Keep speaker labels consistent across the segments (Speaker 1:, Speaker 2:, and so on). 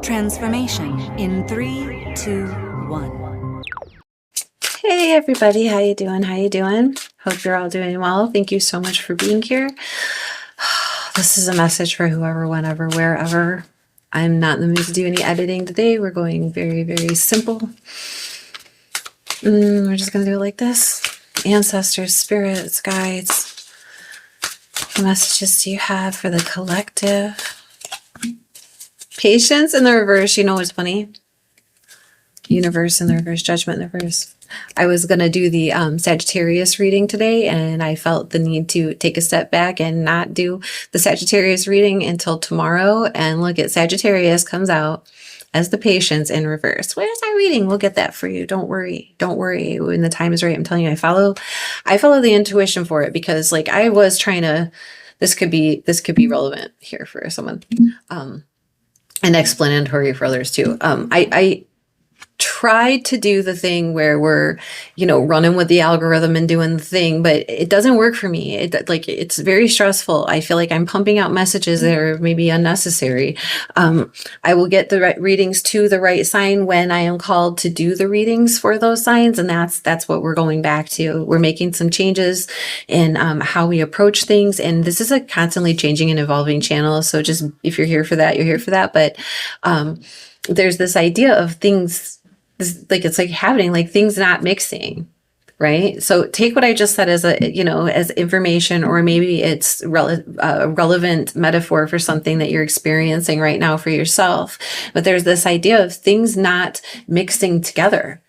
Speaker 1: Transformation in 3, 2, 1.
Speaker 2: Hey everybody, how you doing? How you doing? Hope you're all doing well. Thank you so much for being here. This is a message for whoever, whenever, wherever. I'm not in the mood to do any editing today. We're going very, very simple. We're just going to do it like this. Ancestors, spirits, guides, what messages do you have for the collective? Patience in the reverse. You know what's funny? Universe in the reverse, judgment in the reverse. I was going to do the Sagittarius reading today, and I felt the need to take a step back and not do the Sagittarius reading until tomorrow. And look at Sagittarius comes out as the patience in reverse. Where's our reading? We'll get that for you. Don't worry. Don't worry. When the time is right, I'm telling you, I follow the intuition for it, because like I was trying to, this could be relevant here for someone. And explanatory for others too. I tried to do the thing where we're, running with the algorithm and doing the thing, but it doesn't work for me. It's very stressful. I feel like I'm pumping out messages that are maybe unnecessary. I will get the right readings to the right sign when I am called to do the readings for those signs. And that's what we're going back to. We're making some changes in how we approach things. And this is a constantly changing and evolving channel. So just, if you're here for that, you're here for that. But there's this idea of things, it's like happening, like things not mixing, right? So take what I just said as as information, or maybe it's a relevant metaphor for something that you're experiencing right now for yourself. But there's this idea of things not mixing together,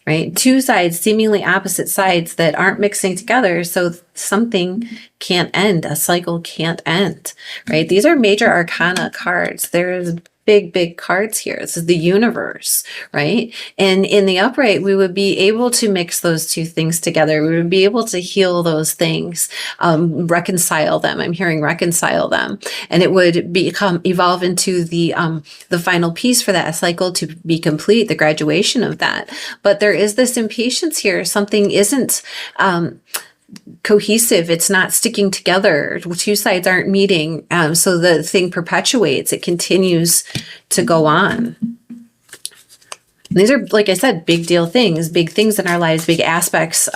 Speaker 2: right? Two sides, seemingly opposite sides that aren't mixing together. So something can't end. A cycle can't end, right? These are major arcana cards. There's big cards here. This is the universe, right? And in the upright, we would be able to mix those two things together. We would be able to heal those things, reconcile them. I'm hearing reconcile them, and it would evolve into the final piece for that cycle to be complete, the graduation of that. But there is this impatience here. Something isn't cohesive. It's not sticking together. Two sides aren't meeting. So the thing perpetuates. It continues to go on. And these are, like I said, big deal things, big things in our lives, big aspects.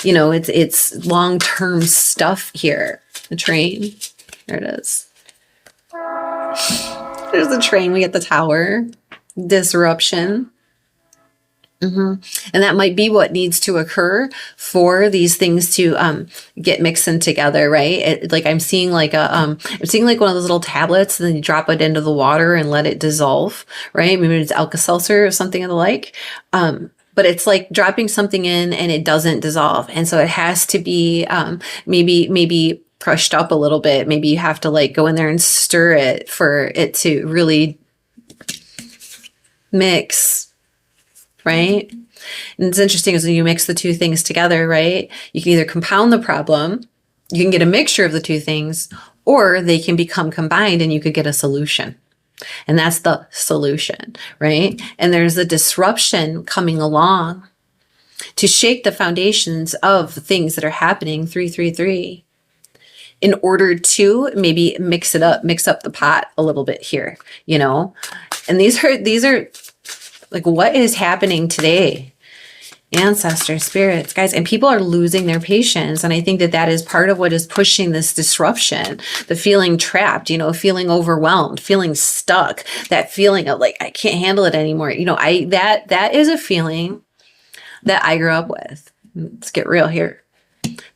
Speaker 2: It's long-term stuff here. The train. There it is. There's the train. We get the tower. Disruption. And that might be what needs to occur for these things to get mixed in together, right? I'm seeing like one of those little tablets, and then you drop it into the water and let it dissolve, right? Maybe it's Alka-Seltzer or something of the like. But it's like dropping something in and it doesn't dissolve, and so it has to be maybe crushed up a little bit. Maybe you have to like go in there and stir it for it to really mix. Right? And it's interesting is when you mix the two things together, right? You can either compound the problem, you can get a mixture of the two things, or they can become combined and you could get a solution. And that's the solution, right? And there's a disruption coming along to shake the foundations of things that are happening 333 in order to maybe mix up the pot a little bit here, And these are like what is happening today, ancestors, spirits, guys, and people are losing their patience. And I think that is part of what is pushing this disruption, the feeling trapped, feeling overwhelmed, feeling stuck, that feeling of like, I can't handle it anymore. That is a feeling that I grew up with. Let's get real here.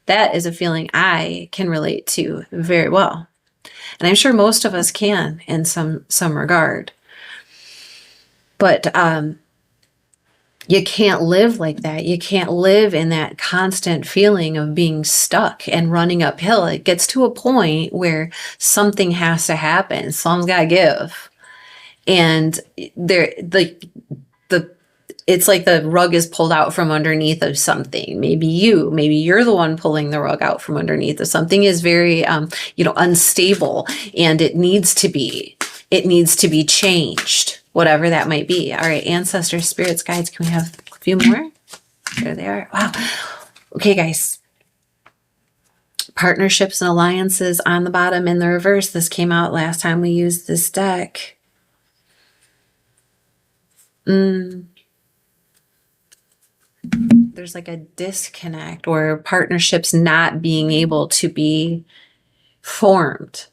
Speaker 2: That is a feeling I can relate to very well. And I'm sure most of us can in some regard. But you can't live like that. You can't live in that constant feeling of being stuck and running uphill. It gets to a point where something has to happen. Something's got to give. And it's like the rug is pulled out from underneath of something. Maybe you're the one pulling the rug out from underneath of something. Is very, unstable, and it needs to be changed. Whatever that might be. All right, ancestors, spirits, guides, can we have a few more? There they are. Wow. Okay, guys. Partnerships and alliances on the bottom in the reverse. This came out last time we used this deck. There's like a disconnect or partnerships not being able to be formed,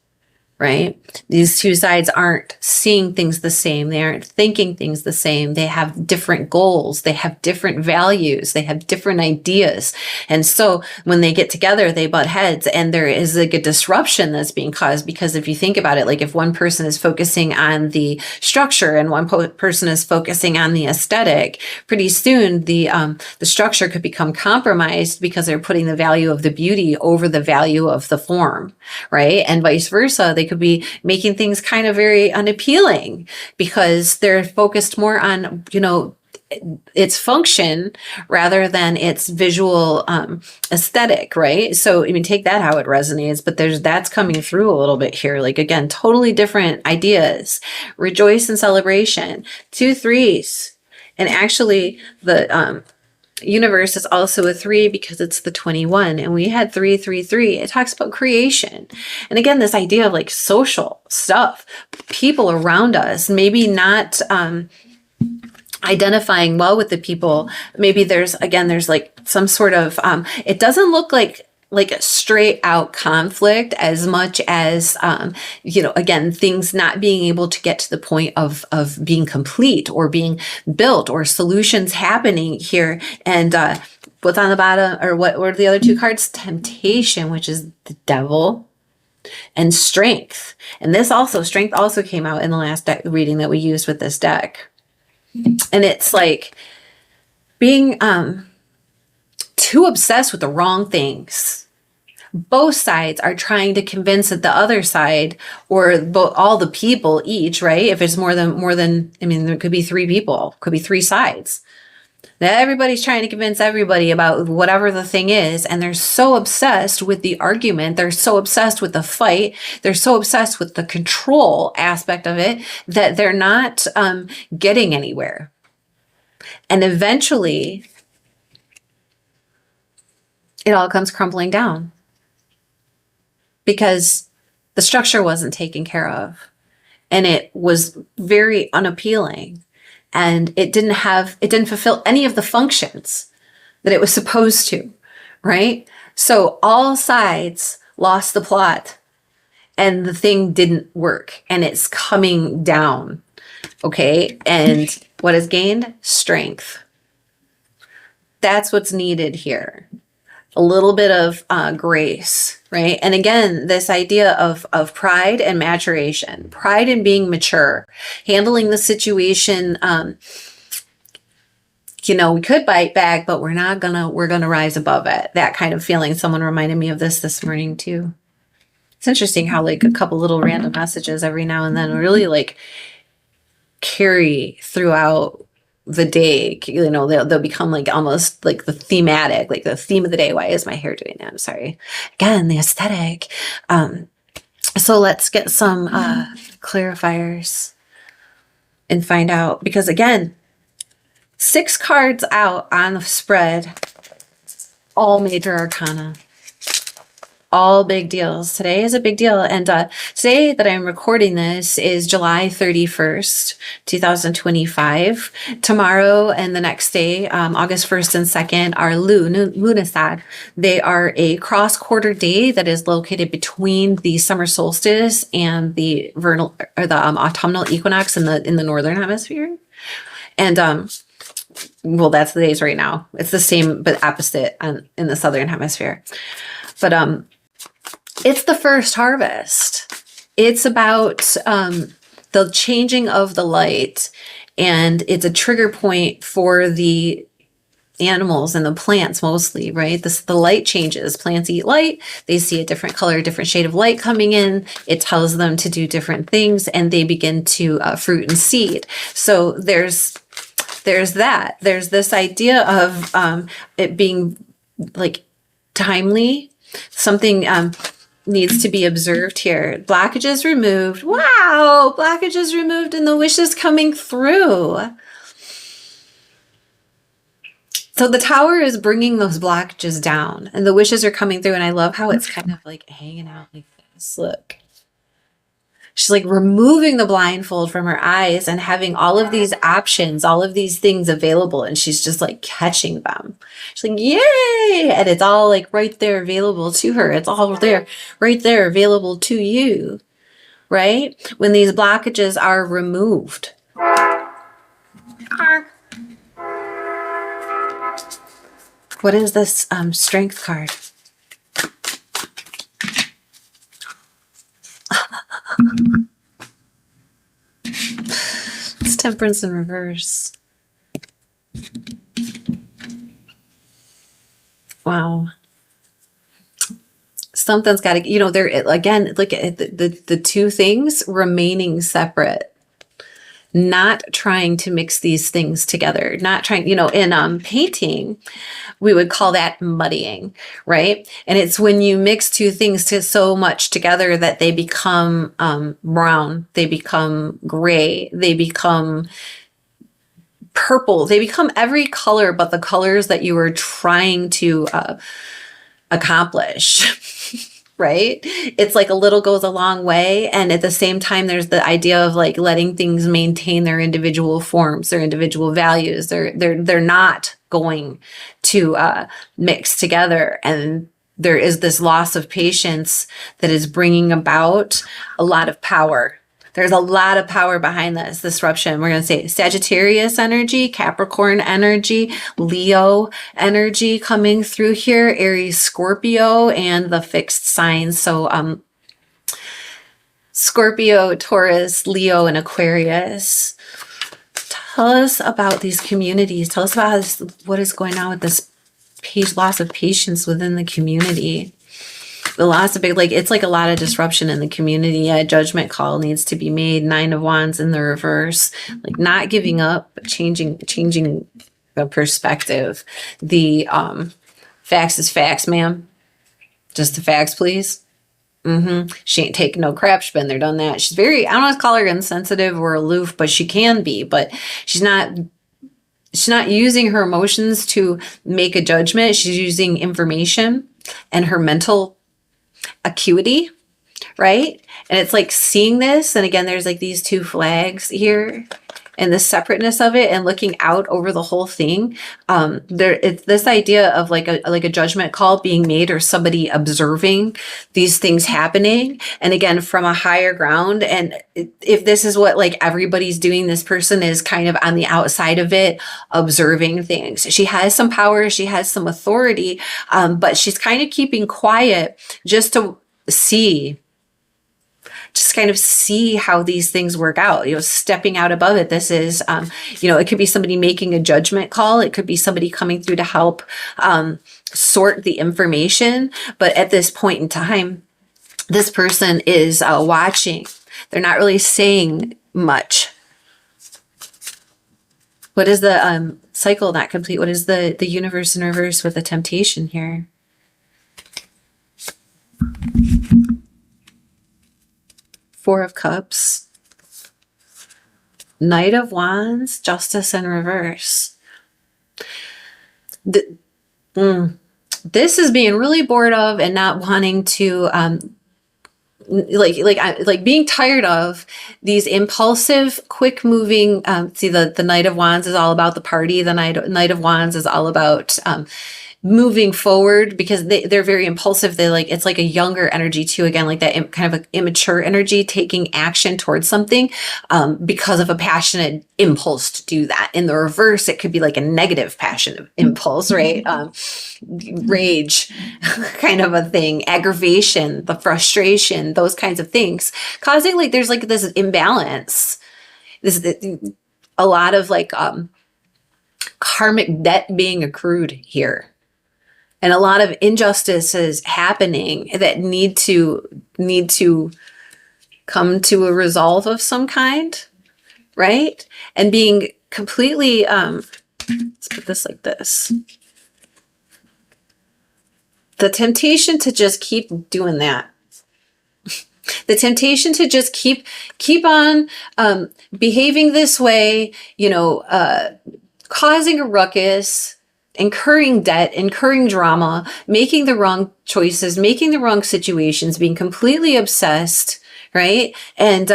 Speaker 2: right? These two sides aren't seeing things the same. They aren't thinking things the same. They have different goals. They have different values. They have different ideas. And so when they get together, they butt heads, and there is like a disruption that's being caused, because if you think about it, like if one person is focusing on the structure and one person is focusing on the aesthetic, pretty soon the structure could become compromised because they're putting the value of the beauty over the value of the form, right? And vice versa. They could be making things kind of very unappealing because they're focused more on, its function rather than its visual aesthetic, right? So, I mean, take that how it resonates, but that's coming through a little bit here. Like, again, totally different ideas. Rejoice and celebration. 2 3s. And actually, the universe is also a 3 because it's the 21, and we had 333. It talks about creation, and again, this idea of like social stuff, people around us, maybe not identifying well with the people. Maybe there's like some sort of it doesn't look like a straight out conflict as much as again, things not being able to get to the point of being complete or being built, or solutions happening here. And what's on the bottom, or what were the other 2 cards? Temptation, which is the devil, and strength. And strength also came out in the last reading that we used with this deck. And it's like being too obsessed with the wrong things. Both sides are trying to convince that the other side, or all the people each, right? If it's more than, I mean, there could be 3 people, could be 3 sides. That everybody's trying to convince everybody about whatever the thing is. And they're so obsessed with the argument. They're so obsessed with the fight. They're so obsessed with the control aspect of it that they're not getting anywhere. And eventually, it all comes crumbling down because the structure wasn't taken care of, and it was very unappealing, and it didn't fulfill any of the functions that it was supposed to, right? So all sides lost the plot, and the thing didn't work, and it's coming down. Okay. And what is gained? Strength. That's what's needed here. A little bit of grace, right? And again, this idea of pride and maturation, pride in being mature, handling the situation. We could bite back, but we're gonna rise above it. That kind of feeling. Someone reminded me of this morning too. It's interesting how like a couple little random messages every now and then really like carry throughout the day. They'll become like almost like the thematic, like the theme of the day. Why is my hair doing that? I'm sorry. Again, the aesthetic. So let's get some clarifiers and find out, because again, 6 cards out on the spread, all major arcana. All big deals. Today is a big deal. And today that I'm recording this is July 31st, 2025. Tomorrow and the next day, August 1st and 2nd, are Lunisad. They are a cross-quarter day that is located between the summer solstice and the vernal or the autumnal equinox in the northern hemisphere. And well, that's the days right now. It's the same but opposite in the southern hemisphere. But it's the first harvest. It's about the changing of the light, and it's a trigger point for the animals and the plants mostly, right? The light changes. Plants eat light. They see a different color, different shade of light coming in. It tells them to do different things, and they begin to fruit and seed. So there's that. There's this idea of it being like timely. Something needs to be observed here. Blockages removed. Wow, blockages removed, and the wish is coming through. So the tower is bringing those blockages down, and the wishes are coming through. And I love how it's kind of like hanging out like this. Look. She's like removing the blindfold from her eyes and having all of these options, all of these things available. And she's just like catching them. She's like, yay. And it's all like right there available to her. It's all there, right there available to you, right? When these blockages are removed. What is this strength card? It's temperance in reverse. Wow. Something's got to, you know, there again, look at the two things remaining separate. Not trying to mix these things together, not trying, you know, in painting, we would call that muddying, right? And it's when you mix two things to so much together that they become brown, they become gray, they become purple, they become every color but the colors that you were trying to accomplish. Right? It's like a little goes a long way. And at the same time, there's the idea of like letting things maintain their individual forms, their individual values. They're not going to mix together. And there is this loss of patience that is bringing about a lot of power. There's a lot of power behind this disruption. We're going to say Sagittarius energy, Capricorn energy, Leo energy coming through here, Aries, Scorpio, and the fixed signs. So Scorpio, Taurus, Leo, and Aquarius. Tell us about these communities. Tell us about what is going on with this loss of patience within the community. The loss of it's like a lot of disruption in the community. A judgment call needs to be made. 9 of Wands in the reverse, like not giving up, but changing the perspective. The facts is facts, ma'am. Just the facts, please. She ain't taking no crap. She's been there, done that. She's very, I don't want to call her insensitive or aloof, but she can be. But she's not using her emotions to make a judgment. She's using information and her mental acuity, right? And it's like seeing this, and again, there's like these two flags here and the separateness of it and looking out over the whole thing. It's this idea of like a judgment call being made or somebody observing these things happening. And again, from a higher ground. And if this is what like everybody's doing, this person is kind of on the outside of it, observing things. She has some power, she has some authority, but she's kind of keeping quiet just to kind of see how these things work out, stepping out above it. This is, it could be somebody making a judgment call. It could be somebody coming through to help sort the information. But at this point in time, this person is watching. They're not really saying much. What is the cycle not complete? What is the universe in reverse with the temptation here? Four of Cups, Knight of Wands, Justice in reverse. This is being really bored of and not wanting to, being tired of these impulsive, quick moving. See, the Knight of Wands is all about the party. The Knight of Wands is all about moving forward because they're very impulsive. It's like a younger energy too. Again, like that kind of immature energy, taking action towards something because of a passionate impulse to do that. In the reverse, it could be like a negative passion impulse, right? Rage kind of a thing, aggravation, the frustration, those kinds of things, causing there's this imbalance. A lot of karmic debt being accrued here. And a lot of injustices happening that need to come to a resolve of some kind, right? And being completely, let's put this like this. The temptation to just keep doing that. The temptation to just keep on behaving this way, causing a ruckus, incurring debt, incurring drama, making the wrong choices, making the wrong situations, being completely obsessed, right? And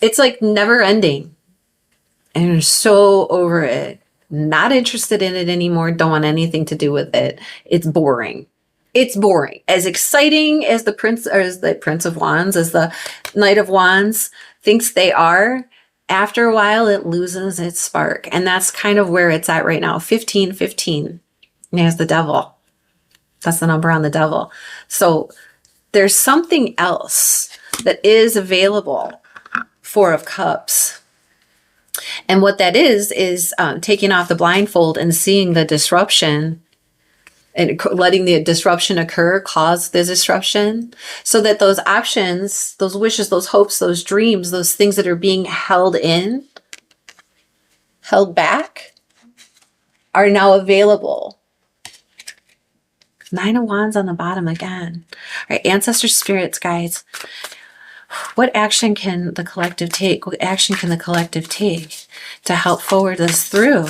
Speaker 2: it's like never ending. And you're so over it, not interested in it anymore, don't want anything to do with it. It's boring. It's boring. As exciting as the Prince, or as the Prince of Wands, as the Knight of Wands thinks they are, after a while it loses its spark. And that's kind of where it's at right now. 1515. And there's the devil. That's the number on the devil. So there's something else that is available. Four of Cups. And what that is taking off the blindfold and seeing the disruption and letting the disruption occur, cause the disruption, so that those options, those wishes, those hopes, those dreams, those things that are being held back, are now available. Nine of Wands on the bottom again. All right, ancestor spirits, guys. What action can the collective take? What action can the collective take to help forward this through?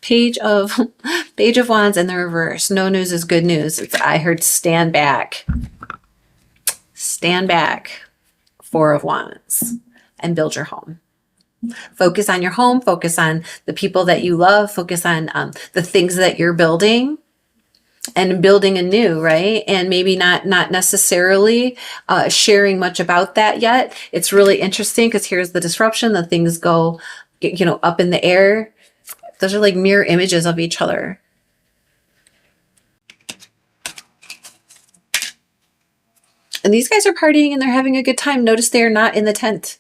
Speaker 2: Page of Wands in the reverse. No news is good news. I heard stand back. Stand back. Four of Wands. And build your home. Focus on your home. Focus on the people that you love. Focus on the things that you're building. And building anew, right? And maybe not necessarily sharing much about that yet. It's really interesting because here's the disruption. The things go, up in the air. Those are like mirror images of each other. And these guys are partying and they're having a good time. Notice they are not in the tent.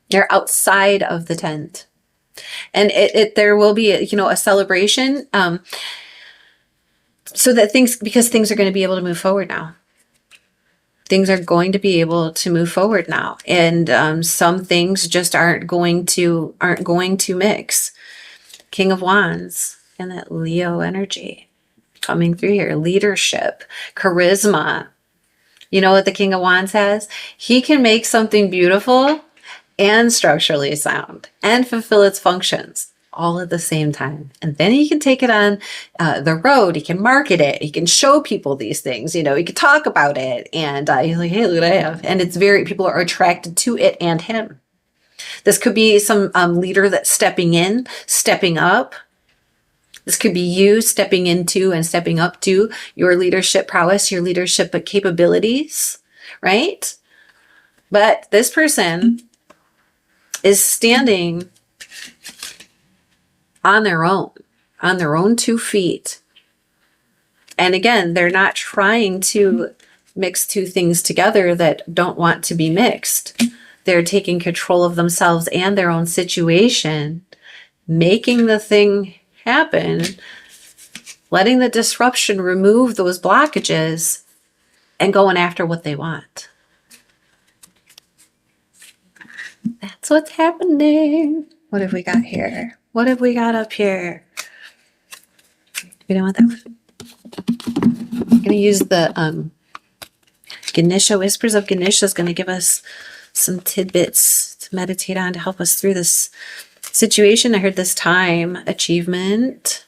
Speaker 2: They're outside of the tent. And there will be, a celebration. So that because things are going to be able to move forward now. Things are going to be able to move forward now. And some things just aren't going to mix. King of Wands and that Leo energy coming through here. Leadership, charisma. You know what the King of Wands has? He can make something beautiful and structurally sound and fulfill its functions all at the same time. And then he can take it on the road. He can market it. He can show people these things. He can talk about it. And he's like, hey, look what I have. And it's people are attracted to it and him. This could be some leader that's stepping in, stepping up. This could be you stepping into and stepping up to your leadership prowess, your leadership capabilities, right? But this person is standing on their own 2 feet. And again, they're not trying to mix two things together that don't want to be mixed. They're taking control of themselves and their own situation, making the thing happen, letting the disruption remove those blockages, and going after what they want. That's what's happening. What have we got here? What have we got up here? We don't want that one. I'm going to use the Ganesha. Whispers of Ganesha is going to give us some tidbits to meditate on to help us through this situation. I heard this time, achievement.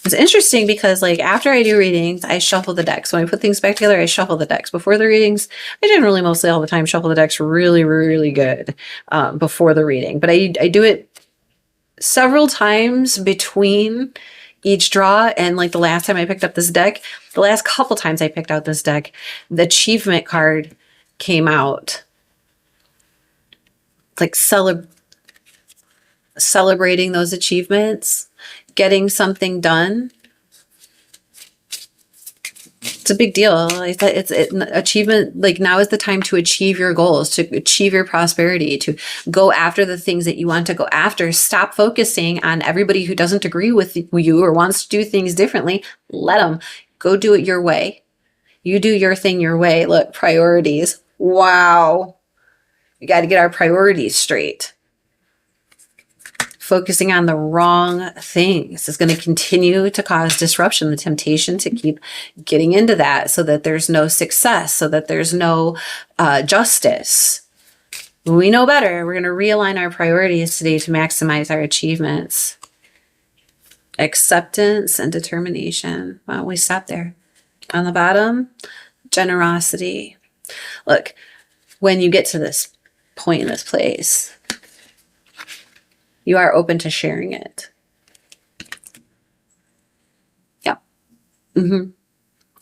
Speaker 2: It's interesting because after I do readings, I shuffle the decks. When I put things back together, I shuffle the decks. Before the readings, I generally mostly all the time shuffle the decks really, really good before the reading. But I do it several times between each draw. And the last time I picked up this deck, the last couple times I picked out this deck, the achievement card came out. Celebrating those achievements, getting something done. It's a big deal. It's achievement. Now is the time to achieve your goals, to achieve your prosperity, to go after the things that you want to go after. Stop focusing on everybody who doesn't agree with you or wants to do things differently. Let them go do it your way. You do your thing your way. Look, priorities. Wow. We got to get our priorities straight. Focusing on the wrong things is going to continue to cause disruption, the temptation to keep getting into that so that there's no success, so that there's no justice. We know better. We're going to realign our priorities today to maximize our achievements. Acceptance and determination. Why don't we stop there? On the bottom, generosity. Look, when you get to this point in this place, you are open to sharing it. Yeah. And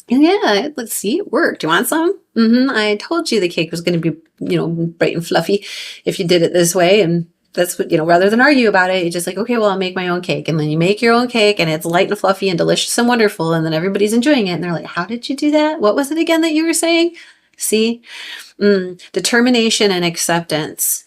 Speaker 2: yeah, let's see, it worked. Do you want some? I told you the cake was going to be, bright and fluffy if you did it this way. And that's what, rather than argue about it, you're just like, okay, well, I'll make my own cake. And then you make your own cake and it's light and fluffy and delicious and wonderful. And then everybody's enjoying it. And they're like, how did you do that? What was it again that you were saying? See, determination and acceptance.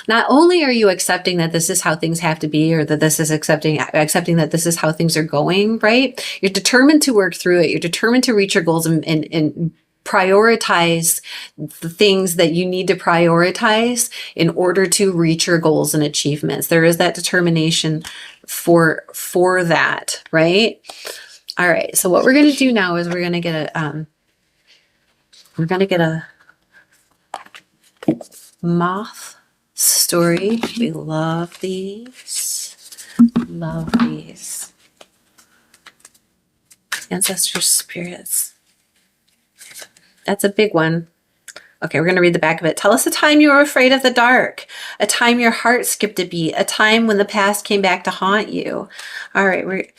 Speaker 2: Not only are you accepting that this is how things have to be, or that this is accepting that this is how things are going, right? You're determined to work through it. You're determined to reach your goals and prioritize the things that you need to prioritize in order to reach your goals and achievements. There is that determination for that, right? All right. So what we're going to do now is we're going to get a moth story. We love these. Love these. Ancestor spirits. That's a big one. Okay, we're going to read the back of it. Tell us a time you were afraid of the dark, a time your heart skipped a beat, a time when the past came back to haunt you. All right,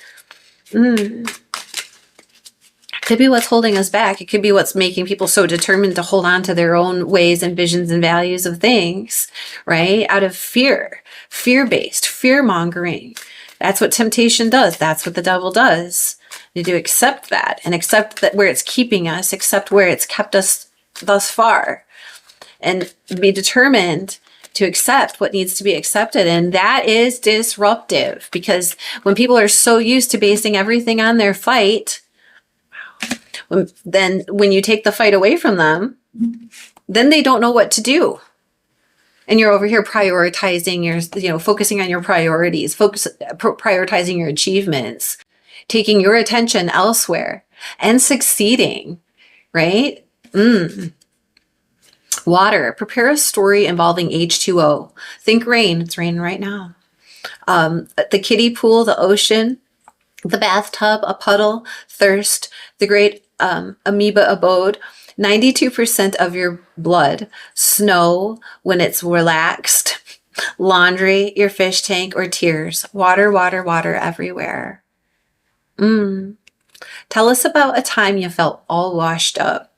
Speaker 2: could be what's holding us back. It could be what's making people so determined to hold on to their own ways and visions and values of things, right? Out of fear, fear-based, fear-mongering. That's what temptation does. That's what the devil does. You do accept that and accept that where it's keeping us, accept where it's kept us thus far, and be determined to accept what needs to be accepted. And that is disruptive, because when people are so used to basing everything on their fight, then when you take the fight away from them, then they don't know what to do. And you're over here prioritizing your, focusing on your priorities, prioritizing your achievements, taking your attention elsewhere and succeeding, right? Water, prepare a story involving H2O. Think rain. It's raining right now. The kiddie pool, the ocean, the bathtub, a puddle, thirst, the great amoeba abode, 92% of your blood, snow when it's relaxed, laundry, your fish tank, or tears. Water, water, water everywhere. Tell us about a time you felt all washed up,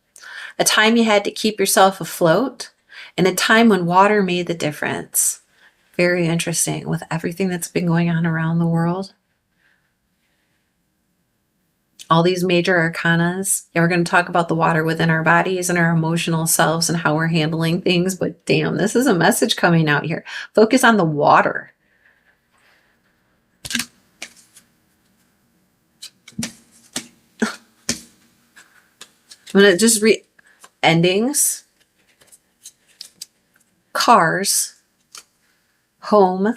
Speaker 2: a time you had to keep yourself afloat, and a time when water made the difference. Very interesting with everything that's been going on around the world. All these major arcanas. Yeah, we're going to talk about the water within our bodies and our emotional selves and how we're handling things. But damn, this is a message coming out here. Focus on the water. I'm going to just read endings, cars, home,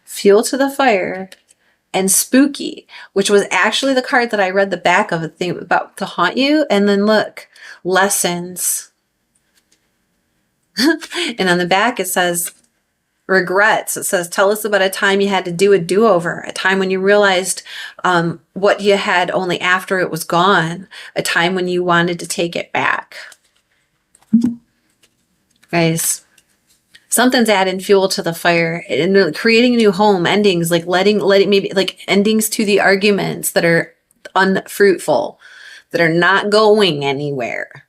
Speaker 2: fuel to the fire, and spooky, which was actually the card that I read the back of, a thing about to haunt you. And then look, lessons. And on the back it says regrets. It says, tell us about a time you had to do a do-over, a time when you realized what you had only after it was gone, a time when you wanted to take it back. Guys, something's adding fuel to the fire and creating a new home, endings, like letting maybe like endings to the arguments that are unfruitful, that are not going anywhere.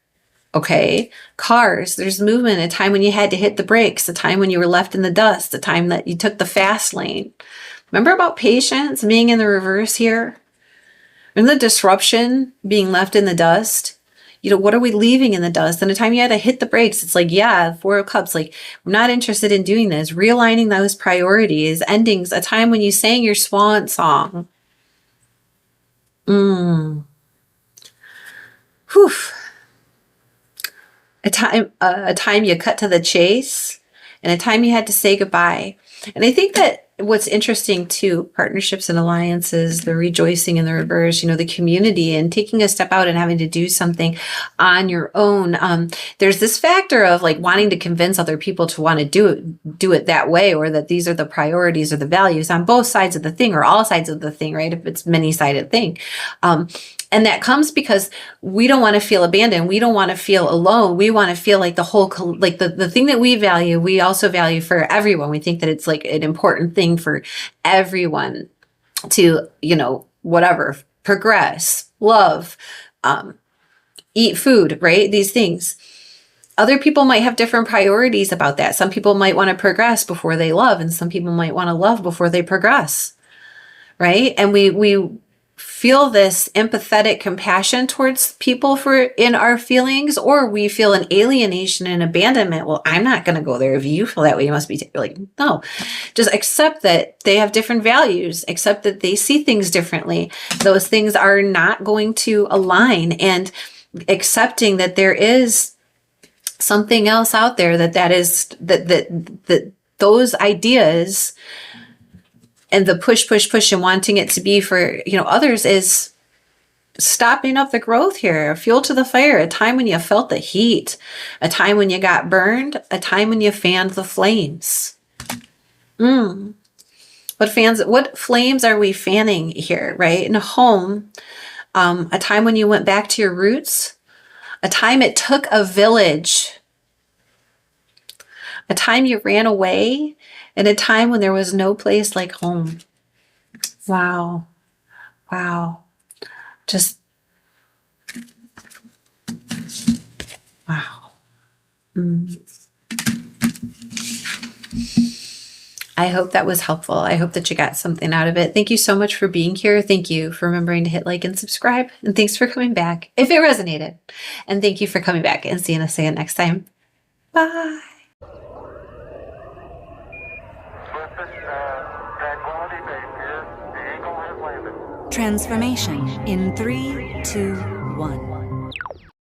Speaker 2: Okay. Cars, there's movement, a time when you had to hit the brakes, a time when you were left in the dust, a time that you took the fast lane. Remember about patience being in the reverse here? And the disruption being left in the dust? What are we leaving in the dust? And the time you had to hit the brakes, it's like, yeah, 4 of Cups, like, I'm not interested in doing this. Realigning those priorities, endings, a time when you sang your swan song. Whew. A time you cut to the chase, and a time you had to say goodbye. And I think that what's interesting too, partnerships and alliances, the rejoicing in the reverse, the community and taking a step out and having to do something on your own. There's this factor of like wanting to convince other people to want to do it that way, or that these are the priorities or the values on both sides of the thing or all sides of the thing, right? If it's many-sided thing. And that comes because we don't want to feel abandoned. We don't want to feel alone. We want to feel like the whole, like the thing that we value, we also value for everyone. We think that it's like an important thing for everyone to, whatever, progress, love, eat food, right? These things. Other people might have different priorities about that. Some people might want to progress before they love, and some people might want to love before they progress, right? And we feel this empathetic compassion towards people in our feelings, or we feel an alienation and abandonment. Well, I'm not going to go there. If you feel that way, you must be like, no, just accept that they have different values, accept that they see things differently. Those things are not going to align, and accepting that there is something else out there that those ideas and the push and wanting it to be for, others is stopping up the growth here. Fuel to the fire, a time when you felt the heat, a time when you got burned, a time when you fanned the flames. What flames are we fanning here, right? In a home, a time when you went back to your roots, a time it took a village, a time you ran away, and a time when there was no place like home. Wow. Just, wow. I hope that was helpful. I hope that you got something out of it. Thank you so much for being here. Thank you for remembering to hit like and subscribe. And thanks for coming back if it resonated. And thank you for coming back and seeing us again next time. Bye.
Speaker 1: Transformation in 3, 2, 1.